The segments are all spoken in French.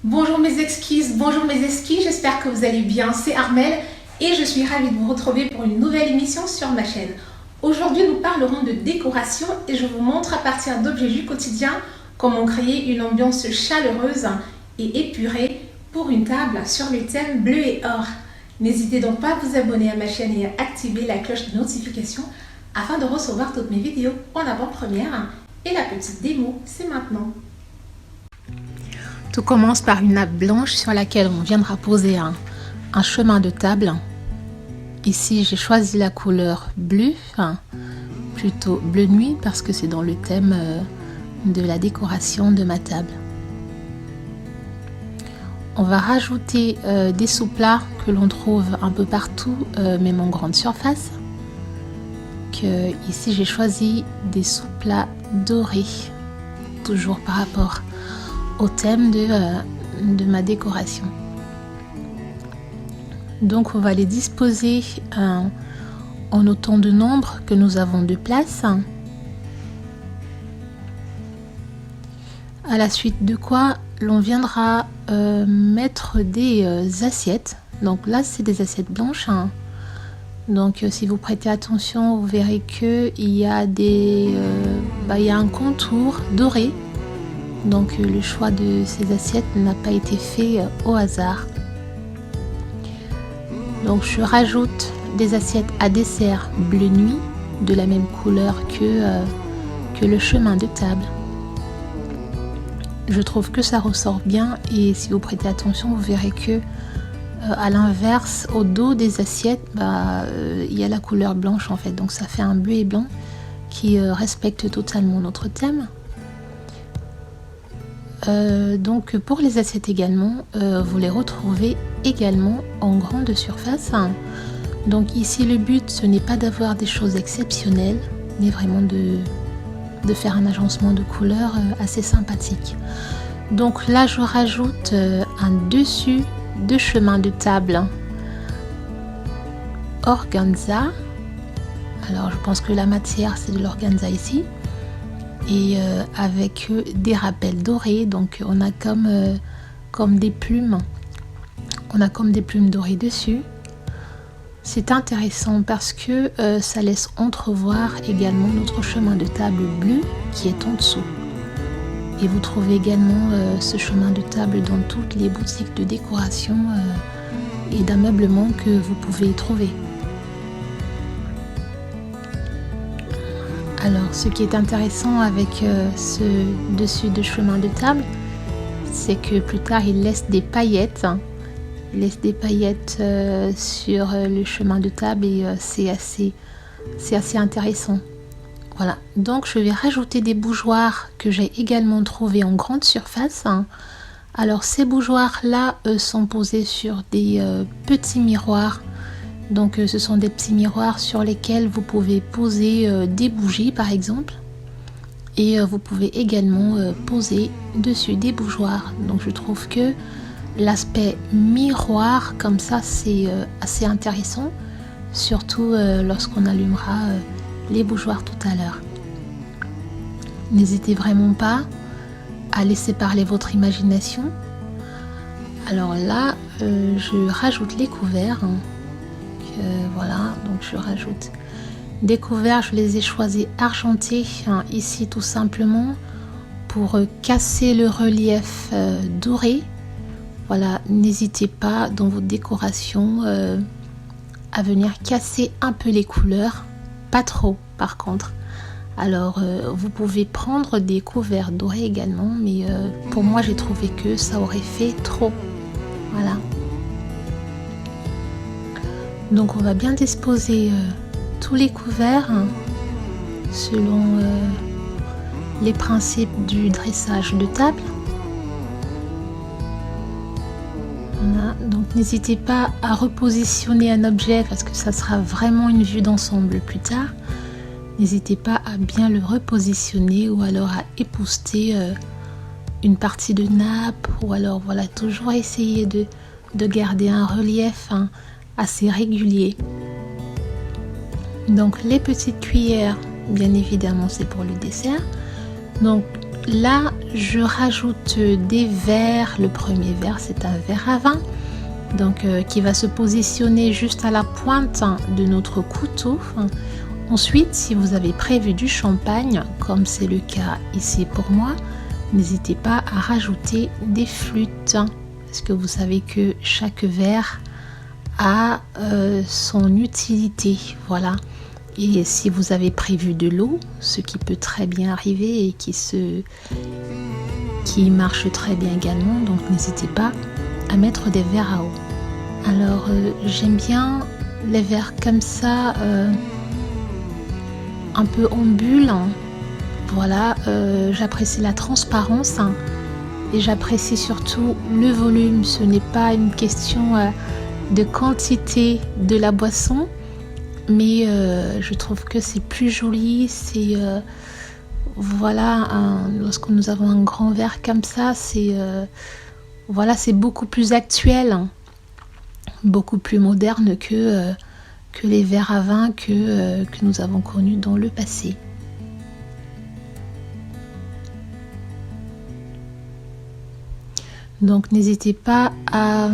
Bonjour mes exquises, bonjour mes esquis, j'espère que vous allez bien, c'est Armelle et je suis ravie de vous retrouver pour une nouvelle émission sur ma chaîne. Aujourd'hui nous parlerons de décoration et je vous montre à partir d'objets du quotidien comment créer une ambiance chaleureuse et épurée pour une table sur le thème bleu et or. N'hésitez donc pas à vous abonner à ma chaîne et à activer la cloche de notification afin de recevoir toutes mes vidéos en avant-première. Et la petite démo, c'est maintenant. Tout commence par une nappe blanche sur laquelle on viendra poser un chemin de table. Ici, j'ai choisi la couleur bleu, plutôt bleu nuit parce que c'est dans le thème de la décoration de ma table. On va rajouter des sous-plats que l'on trouve un peu partout, même en grande surface. Ici, j'ai choisi des sous-plats dorés, toujours par rapport au thème de ma décoration. Donc on va les disposer en autant de nombres que nous avons de place. À la suite de quoi l'on viendra mettre des assiettes. Donc là c'est des assiettes blanches. Donc si vous prêtez attention, vous verrez que il y a un contour doré. Donc le choix de ces assiettes n'a pas été fait au hasard. Donc je rajoute des assiettes à dessert bleu nuit de la même couleur que le chemin de table. Je trouve que ça ressort bien et si vous prêtez attention, vous verrez que à l'inverse, au dos des assiettes, il y a la couleur blanche en fait. Donc ça fait un bleu et blanc qui respecte totalement notre thème. Donc pour les assiettes également, vous les retrouvez également en grande surface. Donc ici le but ce n'est pas d'avoir des choses exceptionnelles, mais vraiment de faire un agencement de couleurs assez sympathique. Donc là je rajoute un dessus de chemin de table organza. Alors je pense que la matière c'est de l'organza ici. Et avec des rappels dorés, donc on a comme des plumes, dorées dessus. C'est intéressant parce que ça laisse entrevoir également notre chemin de table bleu qui est en dessous. Et vous trouvez également ce chemin de table dans toutes les boutiques de décoration et d'ameublement que vous pouvez trouver. Alors, ce qui est intéressant avec ce dessus de chemin de table, c'est que plus tard, il laisse des paillettes. Il laisse des paillettes sur le chemin de table et c'est assez intéressant. Voilà, donc je vais rajouter des bougeoirs que j'ai également trouvés en grande surface. Alors, ces bougeoirs-là sont posés sur des petits miroirs. Donc ce sont des petits miroirs sur lesquels vous pouvez poser des bougies par exemple. Et vous pouvez également poser dessus des bougeoirs. Donc je trouve que l'aspect miroir comme ça c'est assez intéressant. Surtout lorsqu'on allumera les bougeoirs tout à l'heure. N'hésitez vraiment pas à laisser parler votre imagination. Alors là je rajoute les couverts. Voilà, donc je rajoute des couverts, je les ai choisis argentés ici tout simplement pour casser le relief doré. Voilà, n'hésitez pas dans votre décoration à venir casser un peu les couleurs, pas trop par contre. Alors vous pouvez prendre des couverts dorés également, mais pour moi j'ai trouvé que ça aurait fait trop. Voilà. Donc on va bien disposer tous les couverts selon les principes du dressage de table. Voilà. Donc n'hésitez pas à repositionner un objet parce que ça sera vraiment une vue d'ensemble plus tard. N'hésitez pas à bien le repositionner ou alors à épousseter une partie de nappe ou alors voilà, toujours essayer de garder un relief assez régulier. Donc les petites cuillères, bien évidemment, c'est pour le dessert. Donc là, je rajoute des verres. Le premier verre, c'est un verre à vin, donc qui va se positionner juste à la pointe de notre couteau. Ensuite, si vous avez prévu du champagne, comme c'est le cas ici pour moi, n'hésitez pas à rajouter des flûtes, parce que vous savez que chaque verre a son utilité, voilà. Et si vous avez prévu de l'eau, ce qui peut très bien arriver et qui marche très bien également, donc n'hésitez pas à mettre des verres à eau. Alors j'aime bien les verres comme ça, un peu en bulle, voilà. J'apprécie la transparence et j'apprécie surtout le volume. Ce n'est pas une question de quantité de la boisson, mais je trouve que c'est plus joli. C'est voilà, lorsque nous avons un grand verre comme ça, c'est voilà, c'est beaucoup plus actuel, beaucoup plus moderne que les verres à vin que nous avons connus dans le passé. Donc n'hésitez pas à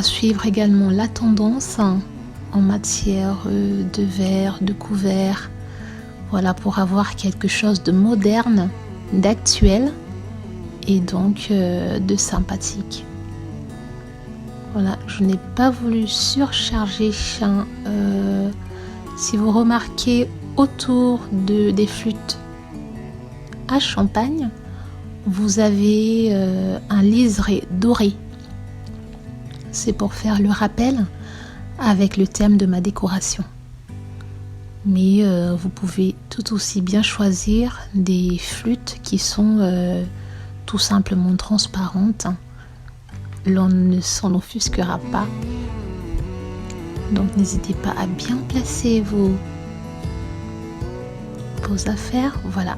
suivre également la tendance en matière de verre, de couvert, voilà, pour avoir quelque chose de moderne, d'actuel et donc de sympathique. Voilà, je n'ai pas voulu surcharger. Si vous remarquez autour des flûtes à champagne, vous avez un liseré doré. C'est pour faire le rappel avec le thème de ma décoration. Mais vous pouvez tout aussi bien choisir des flûtes qui sont tout simplement transparentes. L'on ne s'en offusquera pas. Donc n'hésitez pas à bien placer vos affaires. Voilà.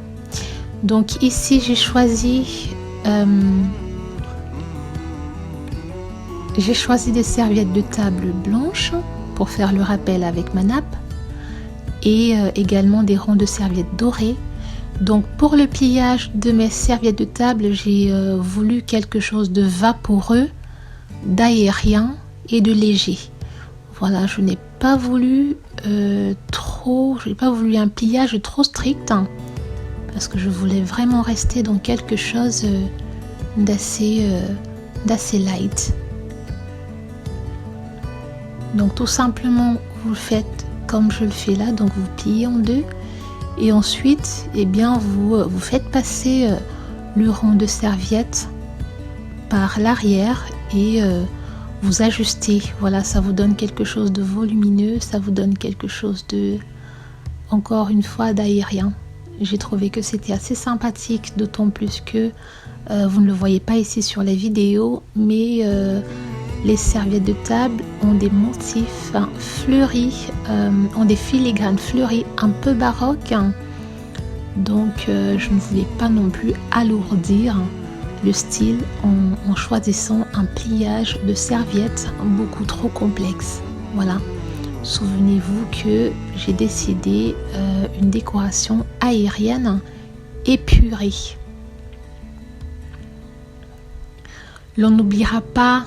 Donc ici j'ai choisi des serviettes de table blanches pour faire le rappel avec ma nappe et également des rangs de serviettes dorées. Donc pour le pliage de mes serviettes de table, j'ai voulu quelque chose de vaporeux, d'aérien et de léger. Voilà, je n'ai pas voulu un pliage trop strict, parce que je voulais vraiment rester dans quelque chose d'assez light. Donc tout simplement, vous le faites comme je le fais là, donc vous pliez en deux et ensuite vous faites passer le rang de serviette par l'arrière et vous ajustez. Voilà, ça vous donne quelque chose de volumineux, ça vous donne quelque chose de, encore une fois, d'aérien. J'ai trouvé que c'était assez sympathique, d'autant plus que vous ne le voyez pas ici sur les vidéos, mais les serviettes de table ont des motifs fleuris, ont des filigranes fleuris un peu baroques. Donc je ne voulais pas non plus alourdir le style en choisissant un pliage de serviettes beaucoup trop complexe. Voilà. Souvenez-vous que j'ai décidé une décoration aérienne épurée. L'on n'oubliera pas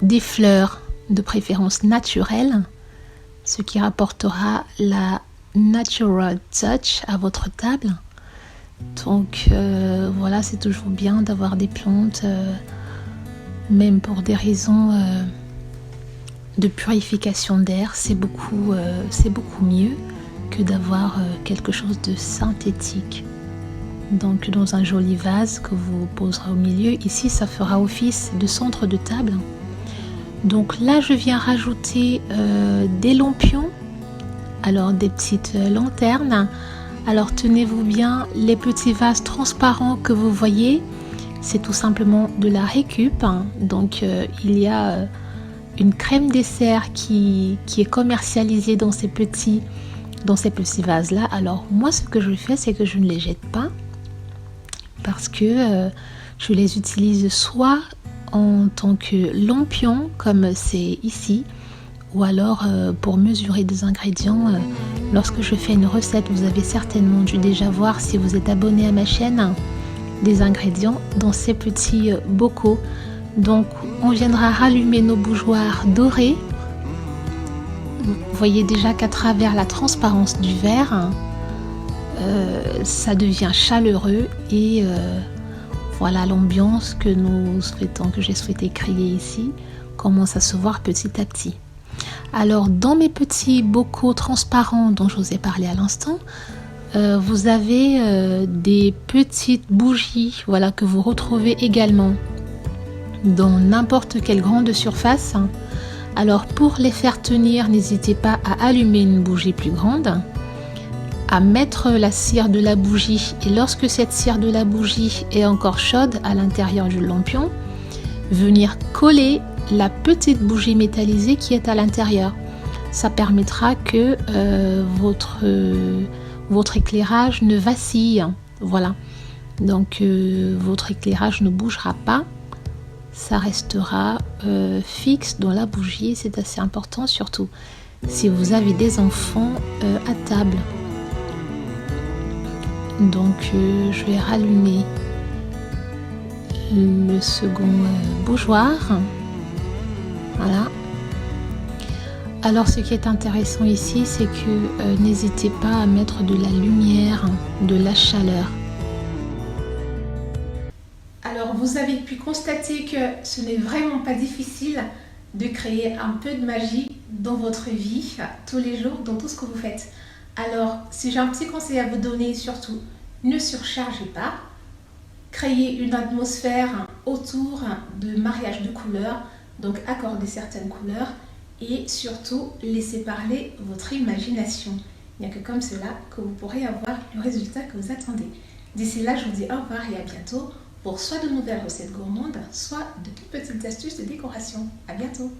des fleurs, de préférence naturelles, ce qui rapportera la natural touch à votre table. Donc voilà, c'est toujours bien d'avoir des plantes, même pour des raisons de purification d'air, c'est beaucoup mieux que d'avoir quelque chose de synthétique. Donc dans un joli vase que vous poserez au milieu, ici ça fera office de centre de table. Donc là je viens rajouter des lampions, alors des petites lanternes. Alors tenez-vous bien, les petits vases transparents que vous voyez, c'est tout simplement de la récup. Donc il y a une crème dessert qui est commercialisée dans ces petits vases là. Alors moi ce que je fais, c'est que je ne les jette pas, parce que je les utilise soit en tant que lampion comme c'est ici, ou alors pour mesurer des ingrédients. Lorsque je fais une recette, vous avez certainement dû déjà voir, si vous êtes abonné à ma chaîne, des ingrédients dans ces petits bocaux. Donc on viendra rallumer nos bougeoirs dorés. Vous voyez déjà qu'à travers la transparence du verre, ça devient chaleureux et voilà l'ambiance que j'ai souhaité créer ici commence à se voir petit à petit. Alors dans mes petits bocaux transparents dont je vous ai parlé à l'instant, vous avez des petites bougies, voilà, que vous retrouvez également dans n'importe quelle grande surface. Alors pour les faire tenir, n'hésitez pas à allumer une bougie plus grande, à mettre la cire de la bougie, et lorsque cette cire de la bougie est encore chaude à l'intérieur du lampion, venir coller la petite bougie métallisée qui est à l'intérieur. Ça permettra que votre éclairage ne vacille. Voilà. Donc votre éclairage ne bougera pas. Ça restera fixe dans la bougie. C'est assez important, surtout si vous avez des enfants à table. Donc je vais rallumer le second bougeoir. Voilà. Alors ce qui est intéressant ici, c'est que n'hésitez pas à mettre de la lumière, de la chaleur. Alors vous avez pu constater que ce n'est vraiment pas difficile de créer un peu de magie dans votre vie, tous les jours, dans tout ce que vous faites. Alors si j'ai un petit conseil à vous donner, surtout, ne surchargez pas. Créez une atmosphère autour de mariage de couleurs, donc accordez certaines couleurs et surtout laissez parler votre imagination. Il n'y a que comme cela que vous pourrez avoir le résultat que vous attendez. D'ici là, je vous dis au revoir et à bientôt pour soit de nouvelles recettes gourmandes, soit de toutes petites astuces de décoration. À bientôt!